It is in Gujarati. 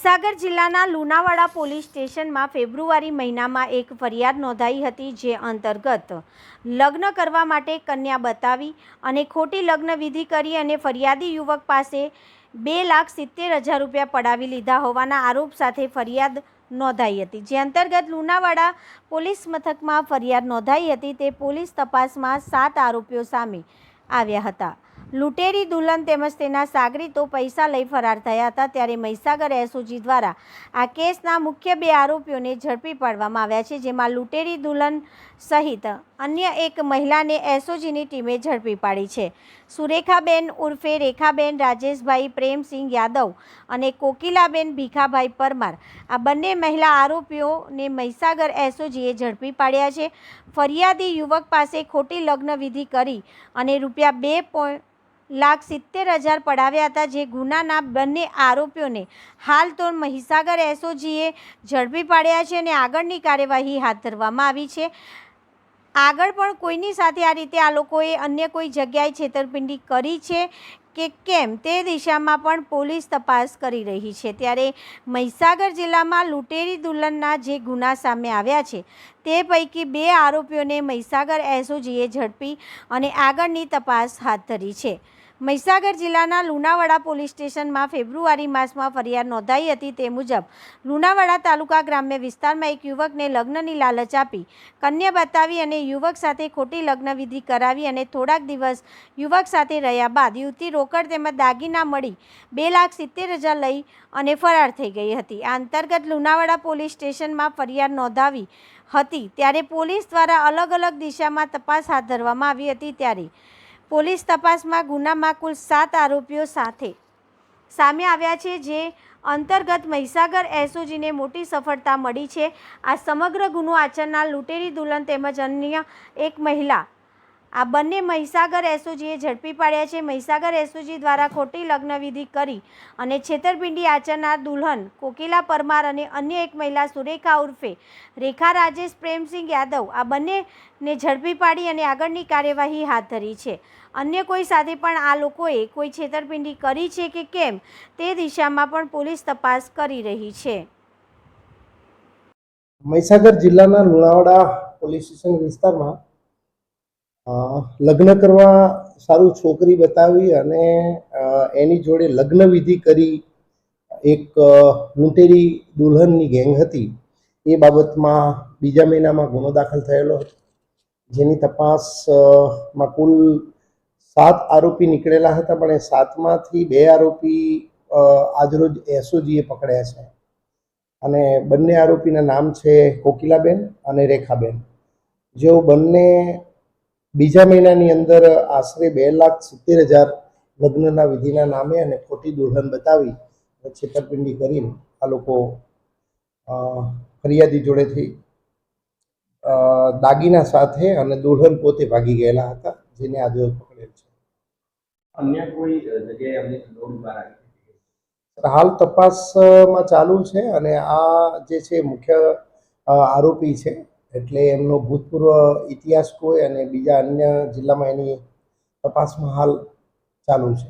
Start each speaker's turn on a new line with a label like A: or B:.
A: મહીસાગર જિલ્લાના લુણાવાડા પોલીસ સ્ટેશનમાં ફેબ્રુઆરી મહિનામાં એક ફરિયાદ નોંધાઈ હતી, જે અંતર્ગત લગ્ન કરવા માટે કન્યા બતાવી અને ખોટી લગ્ન વિધિ કરી અને ફરિયાદી યુવક પાસે 2,70,000 રૂપિયા પડાવી લીધા હોવાના આરોપ સાથે ફરિયાદ નોંધાઈ હતી, જે અંતર્ગત લુણાવાડા પોલીસ મથકમાં ફરિયાદ નોંધાઈ હતી। તે પોલીસ તપાસમાં 7 આરોપીઓ સામે આવ્યા હતા। લૂંટેરી દુલ્હન તેમજ તેના સાગરીતો પૈસા લઈ ફરાર થયા હતા, ત્યારે મહીસાગર એસઓજી દ્વારા આ કેસના મુખ્ય 2 આરોપીઓને ઝડપી પાડવામાં આવ્યા છે, જેમાં લૂંટેરી દુલ્હન સહિત અન્ય એક મહિલાને એસઓજીની ટીમે ઝડપી પાડી છે। સુરેખાબેન ઉર્ફે રેખાબેન રાજેશભાઈ પ્રેમસિંહ યાદવ અને કોકિલાબેન ભીખાભાઈ પરમાર, આ બંને મહિલા આરોપીઓને મહીસાગર એસઓજીએ ઝડપી પાડ્યા છે। ફરિયાદી યુવક પાસે ખોટી લગ્ન વિધિ કરી અને રૂપિયા 2,70,000 પડાવ્યા હતા, જે ગુનાના બંને આરોપીઓને હાલ તો મહીસાગર એસઓજીએ ઝડપી પાડ્યા છે અને આગળની કાર્યવાહી હાથ ધરવામાં આવી છે। આગળ પણ કોઈની સાથે આ રીતે આ લોકોએ અન્ય કોઈ જગ્યાએ છેતરપિંડી કરી છે કે કેમ તે દિશામાં પણ પોલીસ તપાસ કરી રહી છે। ત્યારે મહીસાગર જિલ્લામાં લૂંટેરી દુલ્હનના જે ગુના સામે આવ્યા છે, તે પૈકી 2 આરોપીઓને મહીસાગર એસઓજીએ ઝડપી અને આગળની તપાસ હાથ ધરી છે। મહીસાગર જિલ્લાના લુણાવાડા પોલીસ સ્ટેશનમાં ફેબ્રુઆરી માસમાં ફરિયાદ નોંધાઈ હતી। તે મુજબ લુણાવાડા તાલુકા ગ્રામ્ય વિસ્તારમાં એક યુવકને લગ્નની લાલચ આપી કન્યા બતાવી અને યુવક સાથે ખોટી લગ્ન વિધિ કરાવી અને થોડાક દિવસ યુવક સાથે રહ્યા બાદ યુવતી રોકડ તેમજ દાગીના મળી 2,70,000 લઈ અને ફરાર થઈ ગઈ હતી। આ અંતર્ગત લુણાવાડા પોલીસ સ્ટેશનમાં ફરિયાદ નોંધાવી હતી, ત્યારે પોલીસ દ્વારા અલગ અલગ દિશામાં તપાસ હાથ ધરવામાં આવી હતી। ત્યારે પોલીસ તપાસમાં ગુનામાં કુલ 7 આરોપીઓ સાથે સામે આવ્યા છે, જે અંતર્ગત મહીસાગર એસઓજીને મોટી સફળતા મળી છે। આ સમગ્ર ગુનો આચરનાર લૂંટેરી દુલ્હન તેમજ અન્ય એક મહિલા, આ બંને મહીસાગર એસઓજીએ ઝડપી પાડ્યા છે। મહીસાગર એસઓજી દ્વારા ખોટી લગ્ન વિધિ કરી અને છેતરપિંડી આચરનાર દુલ્હન કોકિલા પરમાર અને અન્ય એક મહિલા સુરેખા ઉર્ફે રેખા રાજેશ પ્રેમસિંહ યાદવ, આ બંનેને ઝડપી પાડી અને આગળની કાર્યવાહી હાથ ધરી છે। અન્ય કોઈ સાથે પણ આ લોકોએ કોઈ છેતરપિંડી કરી છે કે કેમ તે દિશામાં પણ પોલીસ તપાસ કરી રહી છે।
B: મહીસાગર જિલ્લાના લુણાવાડા પોલીસ સ્ટેશન વિસ્તારમાં લગ્ન કરવા સારું છોકરી બતાવી અને એની જોડે લગ્ન વિધિ કરી એક લૂંટેરી દુલ્હનની ગેંગ હતી। એ બાબતમાં બીજા મહિનામાં ગુનો દાખલ થયેલો હતો, જેની તપાસમાં કુલ 7 આરોપી નીકળેલા હતા, પણ એ 7માંથી 2 આરોપી આજરોજ એસઓજીએ પકડ્યા છે અને બંને આરોપીના નામ છે કોકિલાબેન અને રેખાબેન, જેઓ બંને બીજા મહિનાની અંદર આશરે 2,70,000 લગ્નના વિધિના નામે અને ખોટી દુલ્હન બતાવી છેતરપિંડી કરીને આ લોકો ફરિયાદી જોડેથી દાગીના સાથે અને દુલ્હન પોતે ભાગી ગયેલા હતા, જેને આજે પકડેલ છે।
C: અન્ય કોઈ જગ્યાએ અમને દોડ બહાર આવી?
B: હાલ તપાસમાં ચાલુ છે અને આ જે છે મુખ્ય આરોપી છે, એટલે એમનો ભૂતપૂર્વ ઇતિહાસ કોઈ અને બીજા અન્ય જિલ્લામાં એની તપાસમાં હાલ ચાલુ છે।